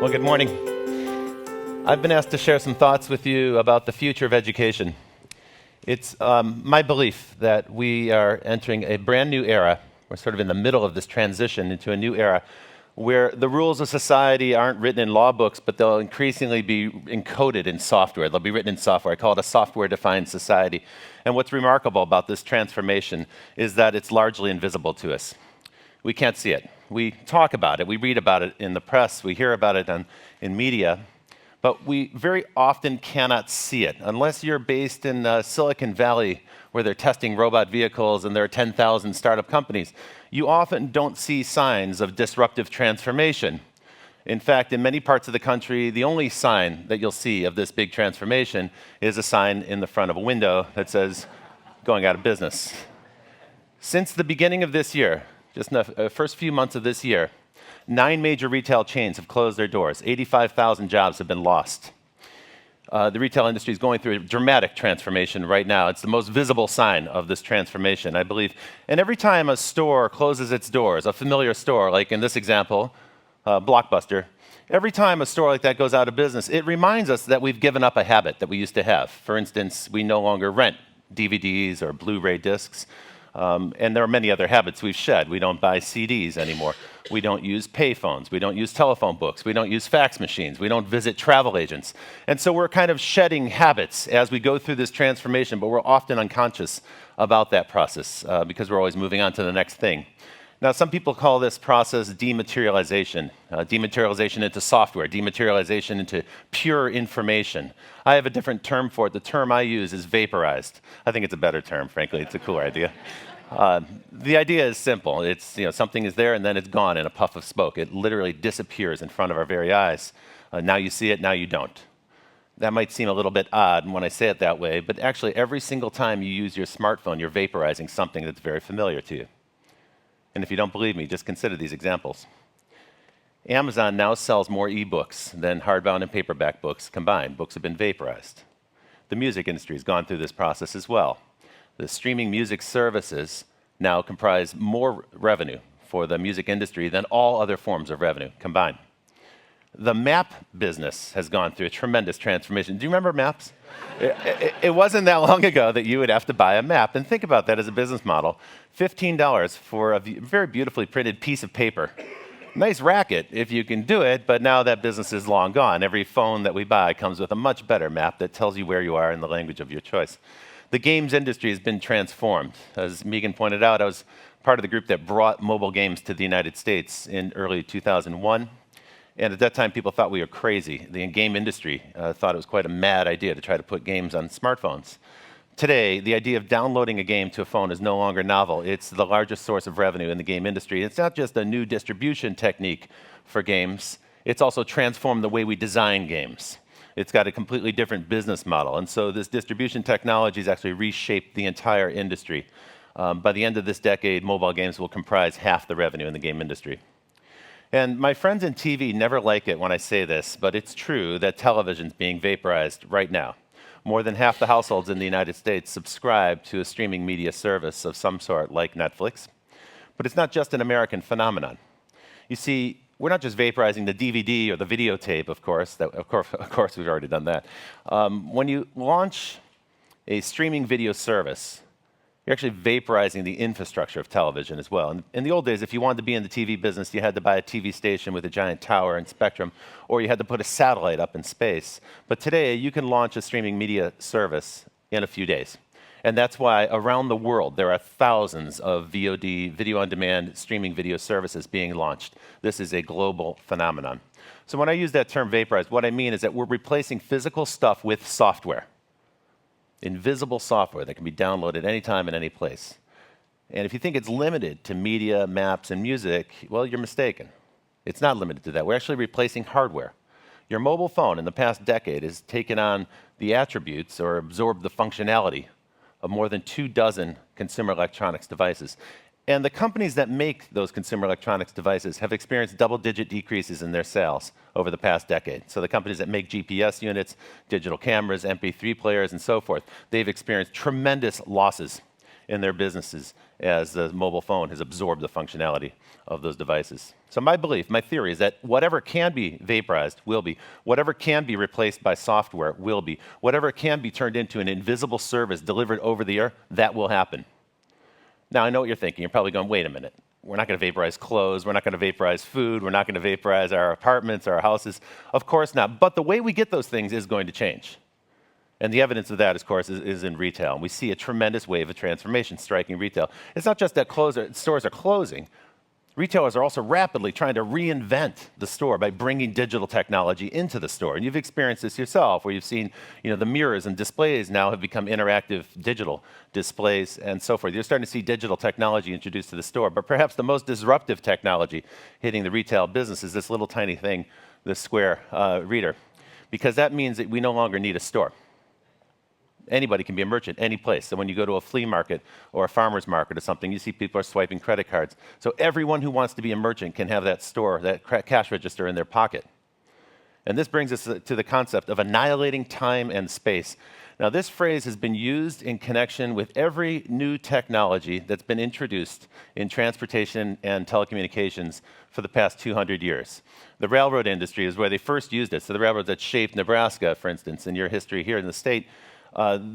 Well, good morning. I've been asked to share some thoughts with you about the future of education. It's my belief that we are entering a brand new era. We're sort of in the middle of this transition into a new era where the rules of society aren't written in law books, but they'll increasingly be encoded in software. They'll be written in software. I call it a software-defined society. And what's remarkable about this transformation is that it's largely invisible to us. We can't see it. We talk about it. We read about it in the press. We hear about it in media. But we very often cannot see it. Unless you're based in Silicon Valley, where they're testing robot vehicles and there are 10,000 startup companies, you often don't see signs of disruptive transformation. In fact, in many parts of the country, the only sign that you'll see of this big transformation is a sign in the front of a window that says, going out of business. Since the beginning of this year, just in the first few months of this year, 9 major retail chains have closed their doors. 85,000 jobs have been lost. The retail industry is going through a dramatic transformation right now. It's the most visible sign of this transformation, I believe. And every time a store closes its doors, a familiar store, like in this example, Blockbuster, every time a store like that goes out of business, it reminds us that we've given up a habit that we used to have. For instance, we no longer rent DVDs or Blu-ray discs. And there are many other habits we've shed. We don't buy CDs anymore. We don't use payphones. We don't use telephone books. We don't use fax machines. We don't visit travel agents. And so we're kind of shedding habits as we go through this transformation, but we're often unconscious about that process because we're always moving on to the next thing. Now, some people call this process dematerialization, dematerialization into software, dematerialization into pure information. I have a different term for it. The term I use is vaporized. I think it's a better term, frankly. It's a cooler idea. The idea is simple. It's, something is there and then it's gone in a puff of smoke. It literally disappears in front of our very eyes. Now you see it, now you don't. That might seem a little bit odd when I say it that way, but actually every single time you use your smartphone, you're vaporizing something that's very familiar to you. And if you don't believe me, just consider these examples. Amazon now sells more ebooks than hardbound and paperback books combined. Books have been vaporized. The music industry has gone through this process as well. The streaming music services now comprise more revenue for the music industry than all other forms of revenue combined. The map business has gone through a tremendous transformation. Do you remember maps? It wasn't that long ago that you would have to buy a map. And think about that as a business model. $15 for a very beautifully printed piece of paper. Nice racket if you can do it, but now that business is long gone. Every phone that we buy comes with a much better map that tells you where you are in the language of your choice. The games industry has been transformed. As Megan pointed out, I was part of the group that brought mobile games to the United States in early 2001. And at that time, people thought we were crazy. The game industry thought it was quite a mad idea to try to put games on smartphones. Today, the idea of downloading a game to a phone is no longer novel. It's the largest source of revenue in the game industry. It's not just a new distribution technique for games. It's also transformed the way we design games. It's got a completely different business model. And so this distribution technology has actually reshaped the entire industry. By the end of this decade, mobile games will comprise half the revenue in the game industry. And my friends in TV never like it when I say this, but it's true that television's being vaporized right now. More than half the households in the United States subscribe to a streaming media service of some sort like Netflix. But it's not just an American phenomenon. You see, we're not just vaporizing the DVD or the videotape, of course. Of course, we've already done that. When you launch a streaming video service, you're actually vaporizing the infrastructure of television as well. And in the old days, if you wanted to be in the TV business, you had to buy a TV station with a giant tower and spectrum, or you had to put a satellite up in space. But today, you can launch a streaming media service in a few days. And that's why around the world, there are thousands of VOD, video-on-demand streaming video services being launched. This is a global phenomenon. So when I use that term vaporized, what I mean is that we're replacing physical stuff with software. Invisible software that can be downloaded anytime and any place. And if you think it's limited to media, maps, and music, well, you're mistaken. It's not limited to that. We're actually replacing hardware. Your mobile phone in the past decade has taken on the attributes or absorbed the functionality of more than 24 consumer electronics devices. And the companies that make those consumer electronics devices have experienced double-digit decreases in their sales over the past decade. So the companies that make GPS units, digital cameras, MP3 players, and so forth, they've experienced tremendous losses. in their businesses as the mobile phone has absorbed the functionality of those devices. So my belief, my theory is that whatever can be vaporized will be. Whatever can be replaced by software will be. Whatever can be turned into an invisible service delivered over the air, that will happen. Now, I know what you're thinking. You're probably going, wait a minute. We're not going to vaporize clothes. We're not going to vaporize food. We're not going to vaporize our apartments, our houses. Of course not. But the way we get those things is going to change. And the evidence of that, of course, is in retail. And we see a tremendous wave of transformation striking retail. It's not just that stores are closing. Retailers are also rapidly trying to reinvent the store by bringing digital technology into the store. And you've experienced this yourself, where you've seen, the mirrors and displays now have become interactive digital displays and so forth. You're starting to see digital technology introduced to the store. But perhaps the most disruptive technology hitting the retail business is this little tiny thing, this square reader, because that means that we no longer need a store. Anybody can be a merchant, any place. So when you go to a flea market or a farmer's market or something, you see people are swiping credit cards. So everyone who wants to be a merchant can have that store, that cash register in their pocket. And this brings us to the concept of annihilating time and space. Now, this phrase has been used in connection with every new technology that's been introduced in transportation and telecommunications for the past 200 years. The railroad industry is where they first used it. So the railroads that shaped Nebraska, for instance, in your history here in the state,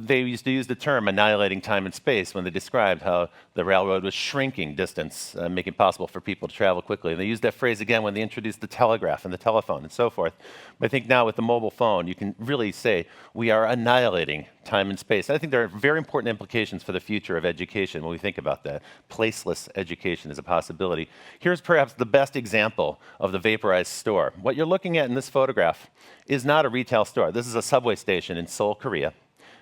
they used to use the term annihilating time and space when they described how the railroad was shrinking distance, making it possible for people to travel quickly. And they used that phrase again when they introduced the telegraph and the telephone and so forth. But I think now with the mobile phone, you can really say we are annihilating time and space. And I think there are very important implications for the future of education when we think about that. Placeless education is a possibility. Here's perhaps the best example of the vaporized store. What you're looking at in this photograph is not a retail store. This is a subway station in Seoul, Korea.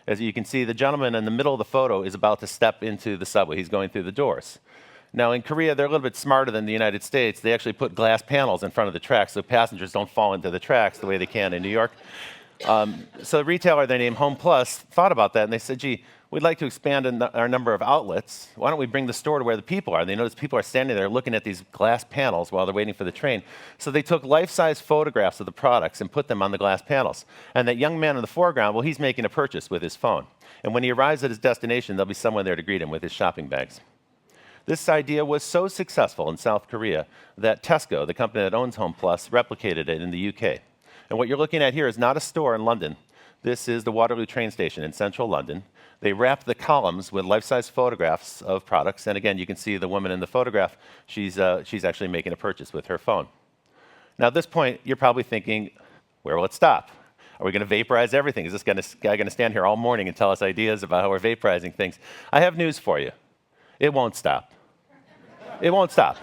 As you can see, the gentleman in the middle of the photo is about to step into the subway. He's going through the doors. Now, in Korea, they're a little bit smarter than the United States. They actually put glass panels in front of the tracks so passengers don't fall into the tracks the way they can in New York. So the retailer they named Home Plus thought about that, and they said, gee, we'd like to expand our number of outlets. Why don't we bring the store to where the people are? They noticed people are standing there looking at these glass panels while they're waiting for the train. So they took life-size photographs of the products and put them on the glass panels. And that young man in the foreground, well, he's making a purchase with his phone. And when he arrives at his destination, there'll be someone there to greet him with his shopping bags. This idea was so successful in South Korea that Tesco, the company that owns Home Plus, replicated it in the UK. And what you're looking at here is not a store in London. This is the Waterloo train station in central London. They wrapped the columns with life-size photographs of products. And again, you can see the woman in the photograph. She's actually making a purchase with her phone. Now, at this point, you're probably thinking, where will it stop? Are we going to vaporize everything? Is this guy going to stand here all morning and tell us ideas about how we're vaporizing things? I have news for you. It won't stop. It won't stop.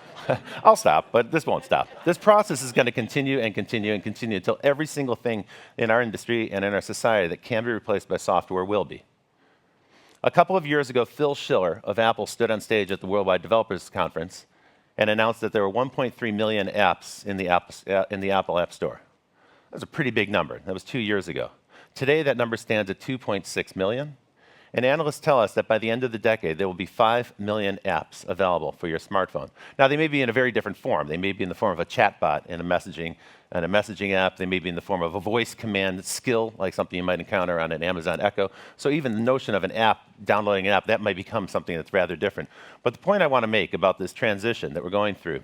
I'll stop, but this won't stop. This process is going to continue and continue and continue until every single thing in our industry and in our society that can be replaced by software will be. A couple of years ago, Phil Schiller of Apple stood on stage at the Worldwide Developers Conference and announced that there were 1.3 million apps in the Apple App Store. That was a pretty big number. That was 2 years ago. Today, that number stands at 2.6 million. And analysts tell us that by the end of the decade, there will be 5 million apps available for your smartphone. Now, they may be in a very different form. They may be in the form of a chatbot and a messaging app. They may be in the form of a voice command skill, like something you might encounter on an Amazon Echo. So even the notion of an app, downloading an app, that might become something that's rather different. But the point I want to make about this transition that we're going through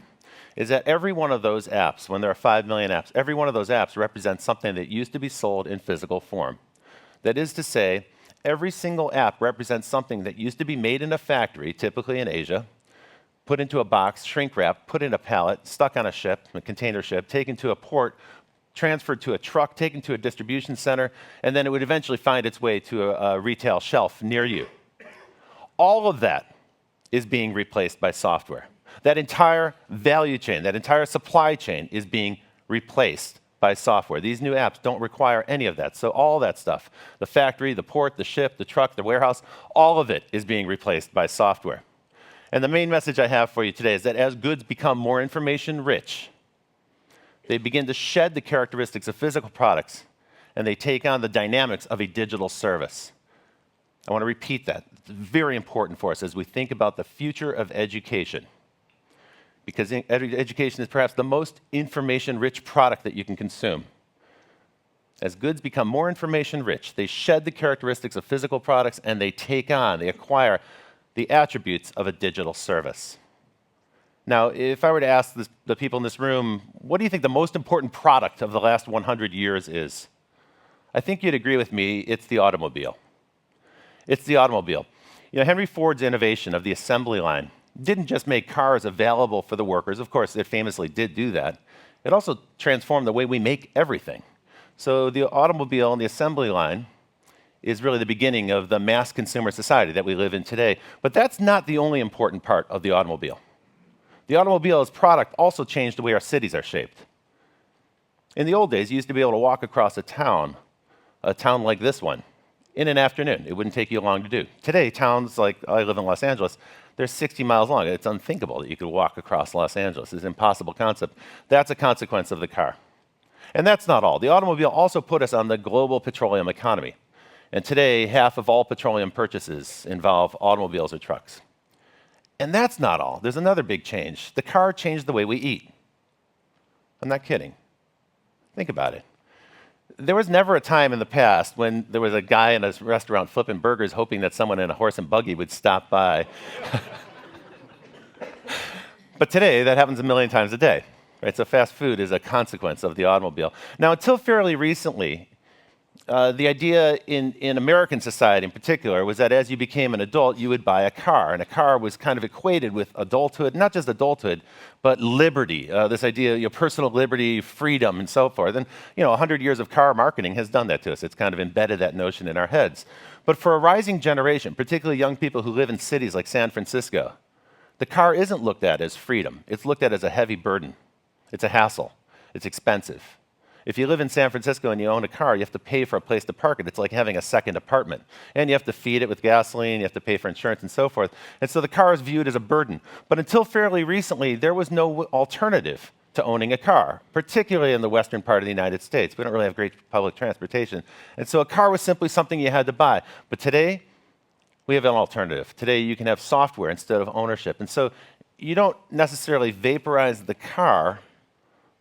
is that every one of those apps, when there are 5 million apps, every one of those apps represents something that used to be sold in physical form. That is to say, every single app represents something that used to be made in a factory, typically in Asia, put into a box, shrink wrapped, put in a pallet, stuck on a ship, a container ship, taken to a port, transferred to a truck, taken to a distribution center, and then it would eventually find its way to a retail shelf near you. All of that is being replaced by software. That entire value chain, that entire supply chain is being replaced by software. These new apps don't require any of that. So all that stuff, the factory, the port, the ship, the truck, the warehouse, all of it is being replaced by software. And the main message I have for you today is that as goods become more information rich, they begin to shed the characteristics of physical products and they take on the dynamics of a digital service. I want to repeat that. It's very important for us as we think about the future of education, because education is perhaps the most information-rich product that you can consume. As goods become more information-rich, they shed the characteristics of physical products and they acquire the attributes of a digital service. Now, if I were to ask the people in this room, what do you think the most important product of the last 100 years is? I think you'd agree with me, it's the automobile. It's the automobile. You know, Henry Ford's innovation of the assembly line didn't just make cars available for the workers. Of course, it famously did do that. It also transformed the way we make everything. So the automobile and the assembly line is really the beginning of the mass consumer society that we live in today. But that's not the only important part of the automobile. The automobile as product also changed the way our cities are shaped. In the old days, you used to be able to walk across a town like this one, in an afternoon. It wouldn't take you long to do. Today, towns like, I live in Los Angeles, they're 60 miles long. It's unthinkable that you could walk across Los Angeles. It's an impossible concept. That's a consequence of the car. And that's not all. The automobile also put us on the global petroleum economy. And today, half of all petroleum purchases involve automobiles or trucks. And that's not all. There's another big change. The car changed the way we eat. I'm not kidding. Think about it. There was never a time in the past when there was a guy in a restaurant flipping burgers hoping that someone in a horse and buggy would stop by. But today, that happens a million times a day. Right? So fast food is a consequence of the automobile. Now, until fairly recently, the idea in American society in particular was that as you became an adult, you would buy a car. And a car was kind of equated with adulthood, not just adulthood, but liberty. This idea of personal liberty, freedom, and so forth. And 100 years of car marketing has done that to us. It's kind of embedded that notion in our heads. But for a rising generation, particularly young people who live in cities like San Francisco, the car isn't looked at as freedom. It's looked at as a heavy burden. It's a hassle. It's expensive. If you live in San Francisco and you own a car, you have to pay for a place to park it. It's like having a second apartment. And you have to feed it with gasoline, you have to pay for insurance and so forth. And so the car is viewed as a burden. But until fairly recently, there was no alternative to owning a car, particularly in the western part of the United States. We don't really have great public transportation. And so a car was simply something you had to buy. But today, we have an alternative. Today, you can have software instead of ownership. And so you don't necessarily vaporize the car,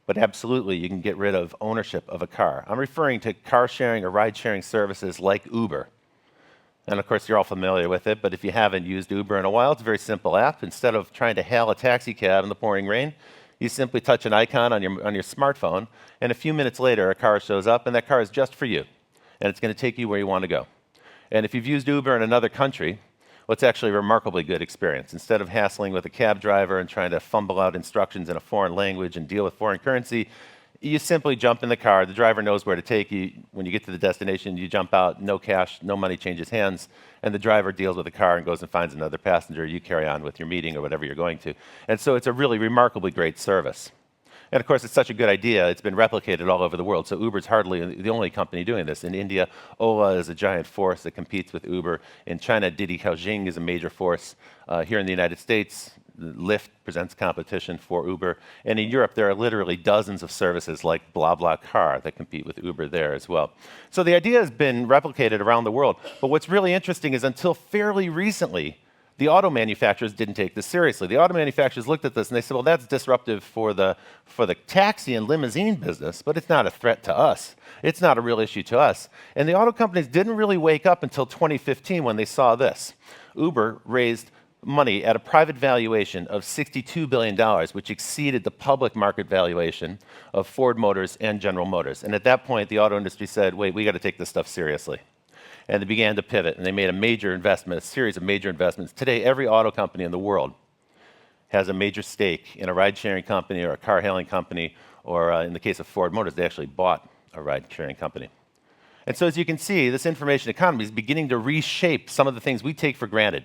but absolutely, you can get rid of ownership of a car. I'm referring to car sharing or ride sharing services like Uber. And of course, you're all familiar with it, but if you haven't used Uber in a while, it's a very simple app. Instead of trying to hail a taxi cab in the pouring rain, you simply touch an icon on your smartphone, and a few minutes later, a car shows up, and that car is just for you. And it's going to take you where you want to go. And if you've used Uber in another country, well, it's actually a remarkably good experience. Instead of hassling with a cab driver and trying to fumble out instructions in a foreign language and deal with foreign currency, you simply jump in the car. The driver knows where to take you. When you get to the destination, you jump out, no cash, no money changes hands, and the driver deals with the car and goes and finds another passenger. You carry on with your meeting or whatever you're going to. And so it's a really remarkably great service. And of course, it's such a good idea, it's been replicated all over the world. So Uber's hardly the only company doing this. In India, Ola is a giant force that competes with Uber. In China, Didi Haojing is a major force. Here in the United States, Lyft presents competition for Uber. And in Europe, there are literally dozens of services like BlaBlaCar that compete with Uber there as well. So the idea has been replicated around the world. But what's really interesting is until fairly recently, the auto manufacturers didn't take this seriously. The auto manufacturers looked at this and they said, well, that's disruptive for the taxi and limousine business, but it's not a threat to us. It's not a real issue to us. And the auto companies didn't really wake up until 2015 when they saw this. Uber raised money at a private valuation of $62 billion, which exceeded the public market valuation of Ford Motors and General Motors. And at that point, the auto industry said, wait, we got to take this stuff seriously. And they began to pivot, and they made a major investment, a series of major investments. Today, every auto company in the world has a major stake in a ride-sharing company or a car-hailing company, or in the case of Ford Motors, they actually bought a ride-sharing company. And so as you can see, this information economy is beginning to reshape some of the things we take for granted.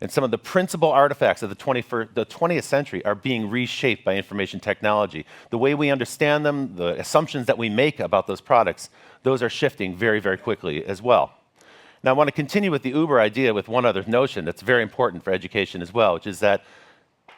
And some of the principal artifacts of the 20th century are being reshaped by information technology. The way we understand them, the assumptions that we make about those products, those are shifting very, very quickly as well. Now, I want to continue with the Uber idea with one other notion that's very important for education as well, which is that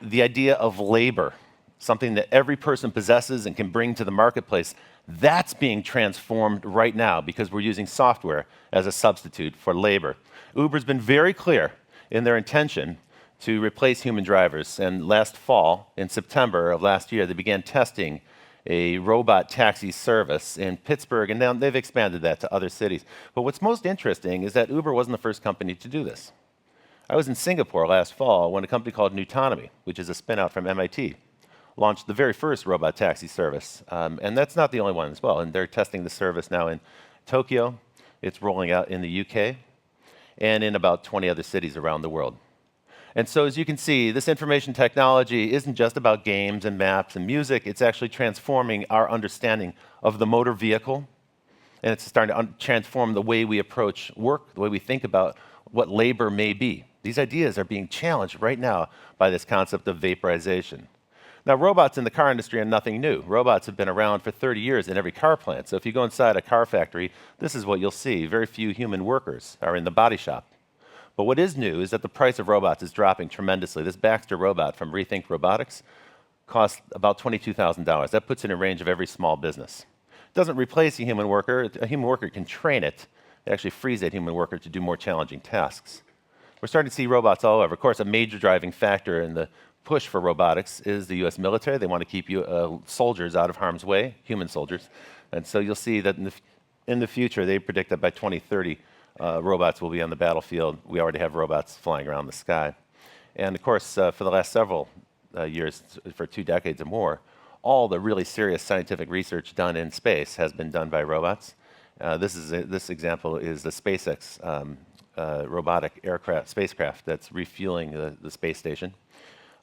the idea of labor, something that every person possesses and can bring to the marketplace, that's being transformed right now because we're using software as a substitute for labor. Uber's been very clear in their intention to replace human drivers. And last fall, in September of last year, they began testing a robot taxi service in Pittsburgh, and now they've expanded that to other cities. But what's most interesting is that Uber wasn't the first company to do this. I was in Singapore last fall when a company called Nutonomy, which is a spin-out from MIT, launched the very first robot taxi service. And that's not the only one as well. And they're testing the service now in Tokyo. It's rolling out in the UK and in about 20 other cities around the world. And so as you can see, this information technology isn't just about games and maps and music. It's actually transforming our understanding of the motor vehicle. And it's starting to transform the way we approach work, the way we think about what labor may be. These ideas are being challenged right now by this concept of vaporization. Now, robots in the car industry are nothing new. Robots have been around for 30 years in every car plant. So if you go inside a car factory, this is what you'll see. Very few human workers are in the body shop. But what is new is that the price of robots is dropping tremendously. This Baxter robot from Rethink Robotics costs about $22,000. That puts it in range of every small business. It doesn't replace a human worker. A human worker can train it. It actually frees that human worker to do more challenging tasks. We're starting to see robots all over. Of course, a major driving factor in the push for robotics is the US military. They want to keep soldiers out of harm's way, human soldiers. And so you'll see that in the future, they predict that by 2030, robots will be on the battlefield. We already have robots flying around the sky. And of course, for the last several years, for 2 decades or more, all the really serious scientific research done in space has been done by robots. This example is the SpaceX robotic spacecraft that's refueling the space station.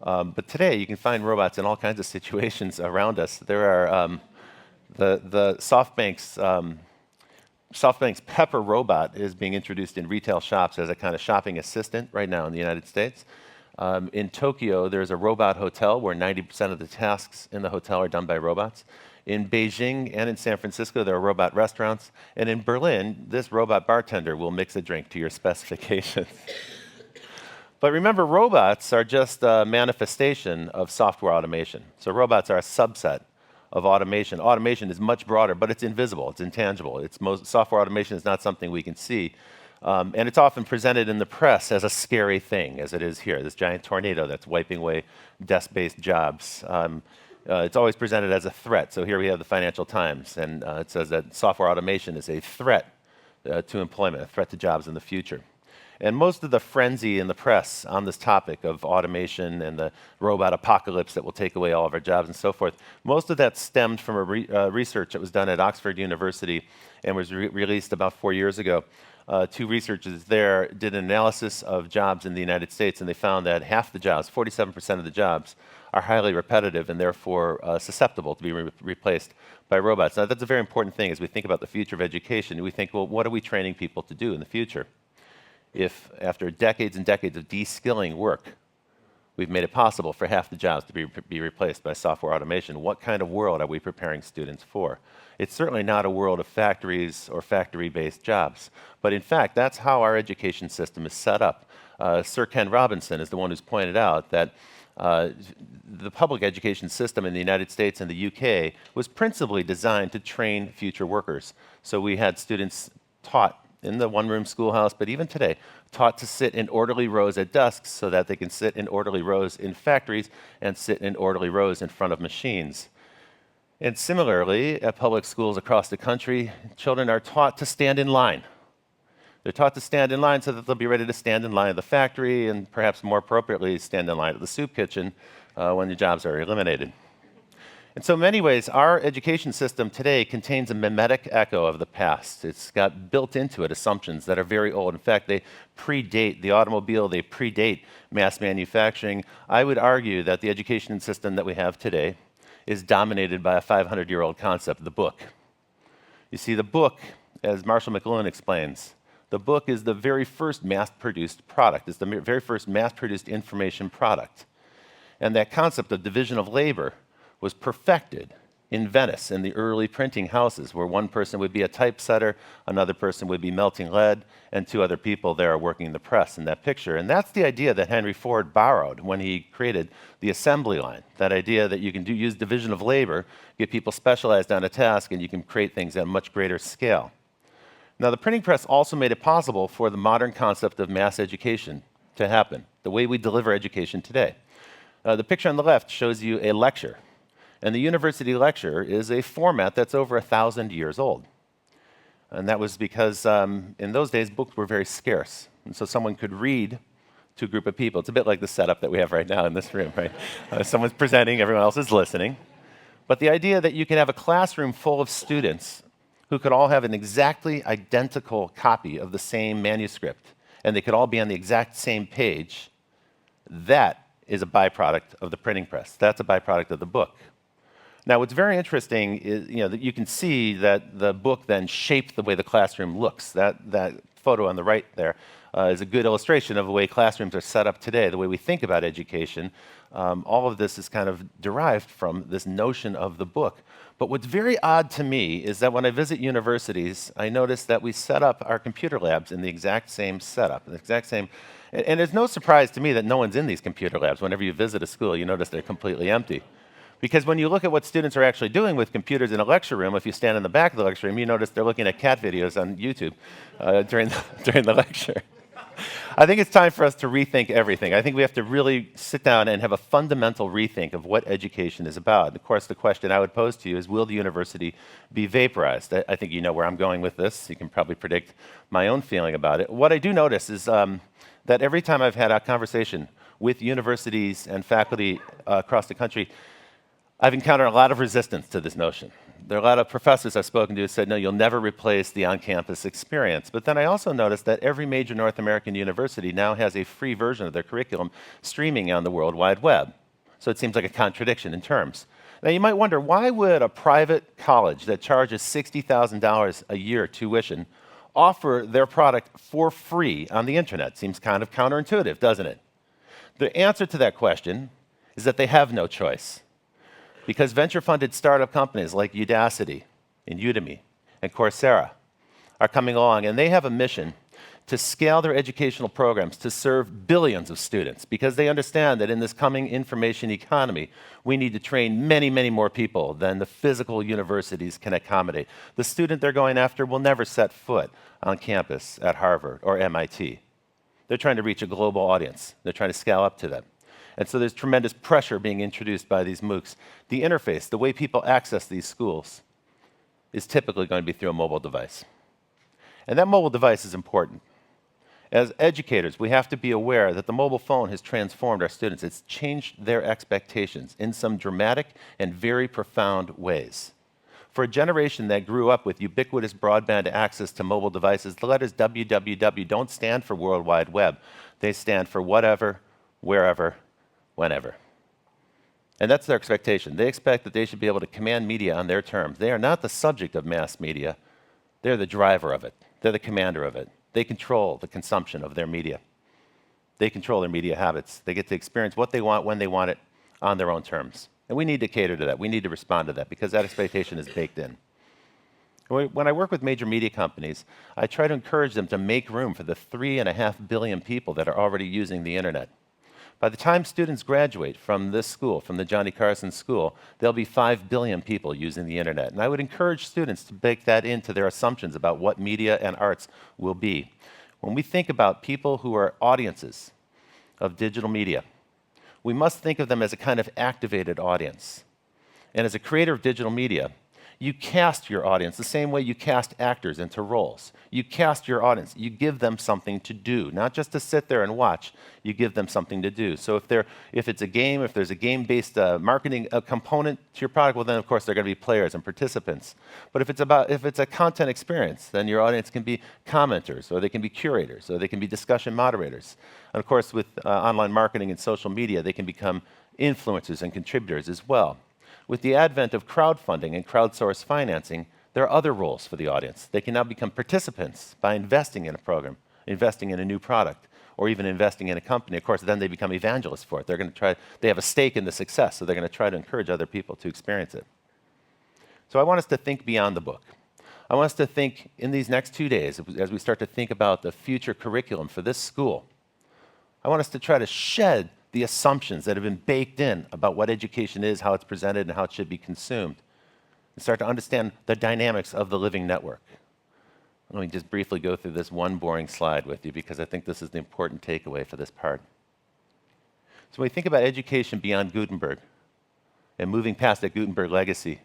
But today, you can find robots in all kinds of situations around us. There are the SoftBank's Pepper robot is being introduced in retail shops as a kind of shopping assistant right now in the United States. In Tokyo, there's a robot hotel where 90% of the tasks in the hotel are done by robots. In Beijing and in San Francisco, there are robot restaurants. And in Berlin, this robot bartender will mix a drink to your specifications. But remember, robots are just a manifestation of software automation. So robots are a subset of automation. Automation is much broader, but it's invisible, it's intangible. Software automation is not something we can see. And it's often presented in the press as a scary thing, as it is here, this giant tornado that's wiping away desk-based jobs. It's always presented as a threat. So here we have the Financial Times, and it says that software automation is a threat to employment, a threat to jobs in the future. And most of the frenzy in the press on this topic of automation and the robot apocalypse that will take away all of our jobs and so forth, most of that stemmed from a research that was done at Oxford University and was released about 4 years ago. 2 researchers there did an analysis of jobs in the United States, and they found that half the jobs, 47% of the jobs, are highly repetitive and therefore susceptible to be replaced by robots. Now, that's a very important thing as we think about the future of education. We think, well, what are we training people to do in the future? If after decades and decades of de-skilling work, we've made it possible for half the jobs to be replaced by software automation, what kind of world are we preparing students for? It's certainly not a world of factories or factory-based jobs. But in fact, that's how our education system is set up. Sir Ken Robinson is the one who's pointed out that the public education system in the United States and the UK was principally designed to train future workers. So we had students taught in the one-room schoolhouse, but even today, taught to sit in orderly rows at desks so that they can sit in orderly rows in factories and sit in orderly rows in front of machines. And similarly, at public schools across the country, children are taught to stand in line. They're taught to stand in line so that they'll be ready to stand in line at the factory and perhaps more appropriately stand in line at the soup kitchen when the jobs are eliminated. And so in many ways, our education system today contains a mimetic echo of the past. It's got built into it assumptions that are very old. In fact, they predate the automobile, they predate mass manufacturing. I would argue that the education system that we have today is dominated by a 500-year-old concept, the book. You see, the book, as Marshall McLuhan explains, the book is the very first mass-produced product. It's the very first mass-produced information product. And that concept of division of labor was perfected in Venice in the early printing houses, where one person would be a typesetter, another person would be melting lead, and 2 other people there are working the press in that picture. And that's the idea that Henry Ford borrowed when he created the assembly line, that idea that you can use division of labor, get people specialized on a task, and you can create things at a much greater scale. Now, the printing press also made it possible for the modern concept of mass education to happen, the way we deliver education today. The picture on the left shows you a lecture. And the university lecture is a format that's over 1,000 years old. And that was because in those days, books were very scarce. And so someone could read to a group of people. It's a bit like the setup that we have right now in this room, right? Someone's presenting, everyone else is listening. But the idea that you can have a classroom full of students who could all have an exactly identical copy of the same manuscript, and they could all be on the exact same page, that is a byproduct of the printing press. That's a byproduct of the book. Now, what's very interesting is, that you can see that the book then shaped the way the classroom looks. That photo on the right there is a good illustration of the way classrooms are set up today, the way we think about education. All of this is kind of derived from this notion of the book. But what's very odd to me is that when I visit universities, I notice that we set up our computer labs in the exact same setup, the exact same. And it's no surprise to me that no one's in these computer labs. Whenever you visit a school, you notice they're completely empty. Because when you look at what students are actually doing with computers in a lecture room, if you stand in the back of the lecture room, you notice they're looking at cat videos on YouTube during the lecture. I think it's time for us to rethink everything. I think we have to really sit down and have a fundamental rethink of what education is about. And of course, the question I would pose to you is, will the university be vaporized? I think you know where I'm going with this. You can probably predict my own feeling about it. What I do notice is that every time I've had a conversation with universities and faculty across the country, I've encountered a lot of resistance to this notion. There are a lot of professors I've spoken to who said, no, you'll never replace the on-campus experience. But then I also noticed that every major North American university now has a free version of their curriculum streaming on the World Wide Web. So it seems like a contradiction in terms. Now you might wonder, why would a private college that charges $60,000 a year tuition offer their product for free on the internet? Seems kind of counterintuitive, doesn't it? The answer to that question is that they have no choice. Because venture-funded startup companies like Udacity and Udemy and Coursera are coming along, and they have a mission to scale their educational programs to serve billions of students, because they understand that in this coming information economy, we need to train many, many more people than the physical universities can accommodate. The student they're going after will never set foot on campus at Harvard or MIT. They're trying to reach a global audience. They're trying to scale up to them. And so there's tremendous pressure being introduced by these MOOCs. The interface, the way people access these schools, is typically going to be through a mobile device. And that mobile device is important. As educators, we have to be aware that the mobile phone has transformed our students. It's changed their expectations in some dramatic and very profound ways. For a generation that grew up with ubiquitous broadband access to mobile devices, the letters www don't stand for World Wide Web. They stand for whatever, wherever, whenever. And that's their expectation. They expect that they should be able to command media on their terms. They are not the subject of mass media. They're the driver of it. They're the commander of it. They control the consumption of their media. They control their media habits. They get to experience what they want, when they want it, on their own terms. And we need to cater to that. We need to respond to that, because that expectation is baked in. When I work with major media companies, I try to encourage them to make room for the 3.5 billion people that are already using the internet. By the time students graduate from this school, from the Johnny Carson School, there'll be 5 billion people using the internet. And I would encourage students to bake that into their assumptions about what media and arts will be. When we think about people who are audiences of digital media, we must think of them as a kind of activated audience. And as a creator of digital media, you cast your audience the same way you cast actors into roles. You cast your audience. You give them something to do, not just to sit there and watch. You give them something to do. So if it's a game, if there's a game-based marketing component to your product, well, then of course they're going to be players and participants. But if it's a content experience, then your audience can be commenters, or they can be curators, or they can be discussion moderators. And of course, with online marketing and social media, they can become influencers and contributors as well. With the advent of crowdfunding and crowdsourced financing, there are other roles for the audience. They can now become participants by investing in a program, investing in a new product, or even investing in a company. Of course, then they become evangelists for it. They have a stake in the success, so they're going to try to encourage other people to experience it. So I want us to think beyond the book. I want us to think in these next 2 days, as we start to think about the future curriculum for this school. I want us to try to shed the assumptions that have been baked in about what education is, how it's presented, and how it should be consumed, and start to understand the dynamics of the living network. Let me just briefly go through this one boring slide with you, because I think this is the important takeaway for this part. So when we think about education beyond Gutenberg and moving past that Gutenberg legacy,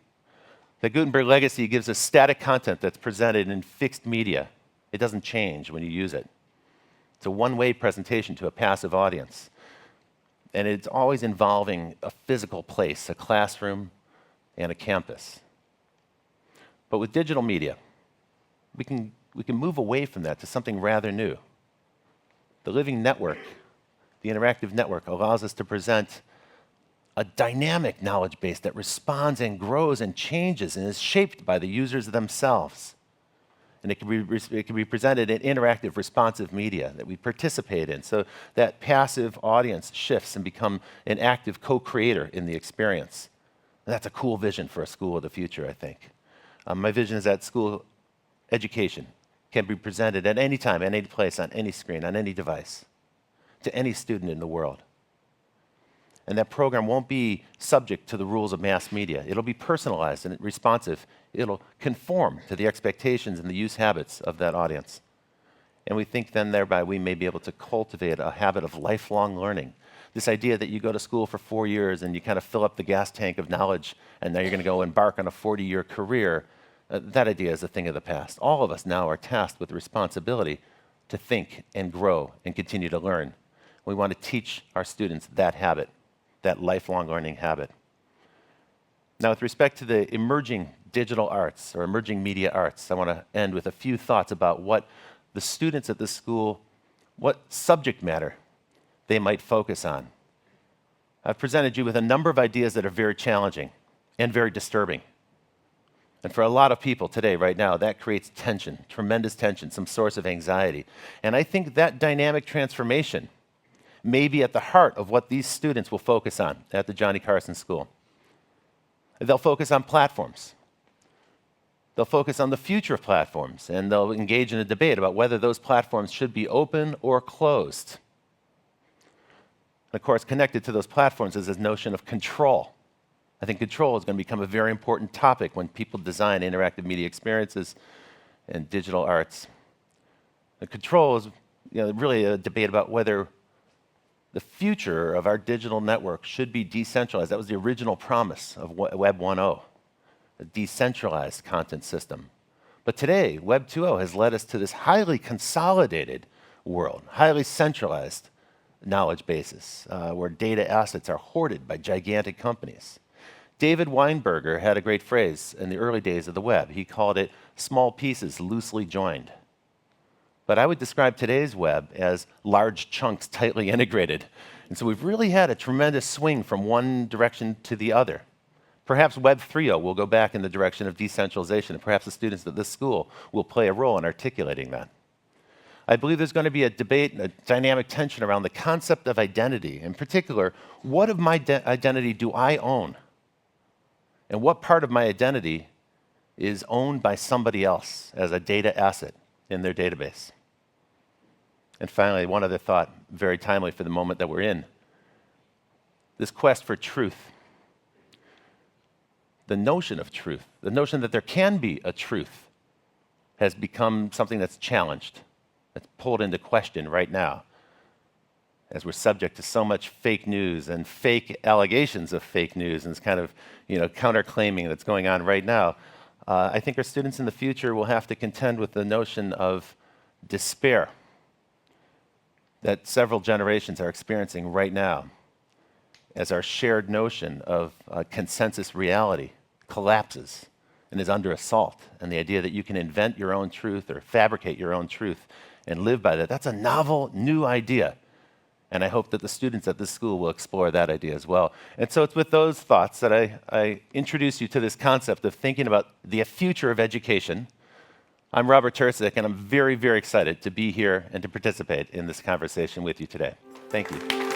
the Gutenberg legacy gives us static content that's presented in fixed media. It doesn't change when you use it. It's a one-way presentation to a passive audience. And it's always involving a physical place, a classroom and a campus. But with digital media, we can move away from that to something rather new. The living network, the interactive network, allows us to present a dynamic knowledge base that responds and grows and changes and is shaped by the users themselves. And it can be presented in interactive, responsive media that we participate in, so that passive audience shifts and become an active co-creator in the experience. And that's a cool vision for a school of the future, I think. My vision is that school education can be presented at any time, at any place, on any screen, on any device, to any student in the world. And that program won't be subject to the rules of mass media. It'll be personalized and responsive. It'll conform to the expectations and the use habits of that audience. And we think then thereby we may be able to cultivate a habit of lifelong learning. This idea that you go to school for 4 years and you kind of fill up the gas tank of knowledge and now you're going to go embark on a 40-year career, that idea is a thing of the past. All of us now are tasked with the responsibility to think and grow and continue to learn. We want to teach our students that habit, that lifelong learning habit. Now, with respect to the emerging digital arts or emerging media arts, I want to end with a few thoughts about what the students at this school, what subject matter they might focus on. I've presented you with a number of ideas that are very challenging and very disturbing. And for a lot of people today, right now, that creates tension, tremendous tension, some source of anxiety. And I think that dynamic transformation may be at the heart of what these students will focus on at the Johnny Carson School. They'll focus on platforms. They'll focus on the future of platforms, and they'll engage in a debate about whether those platforms should be open or closed. And of course, connected to those platforms is this notion of control. I think control is going to become a very important topic when people design interactive media experiences and digital arts. The control is really a debate about whether the future of our digital network should be decentralized. That was the original promise of Web 1.0, a decentralized content system. But today, Web 2.0 has led us to this highly consolidated world, highly centralized knowledge bases, where data assets are hoarded by gigantic companies. David Weinberger had a great phrase in the early days of the web. He called it small pieces loosely joined. But I would describe today's web as large chunks tightly integrated. And so we've really had a tremendous swing from one direction to the other. Perhaps Web 3.0 will go back in the direction of decentralization, and perhaps the students at this school will play a role in articulating that. I believe there's going to be a debate, a dynamic tension around the concept of identity. In particular, what of my identity do I own? And what part of my identity is owned by somebody else as a data asset in their database? And finally, one other thought, very timely for the moment that we're in. This quest for truth. The notion of truth, the notion that there can be a truth, has become something that's challenged, that's pulled into question right now, as we're subject to so much fake news and fake allegations of fake news and this kind of counterclaiming that's going on right now. I think our students in the future will have to contend with the notion of despair that several generations are experiencing right now as our shared notion of consensus reality collapses and is under assault. And the idea that you can invent your own truth or fabricate your own truth and live by that, that's a novel, new idea. And I hope that the students at this school will explore that idea as well. And so it's with those thoughts that I introduce you to this concept of thinking about the future of education. I'm Robert Tercek, and I'm very, very excited to be here and to participate in this conversation with you today. Thank you.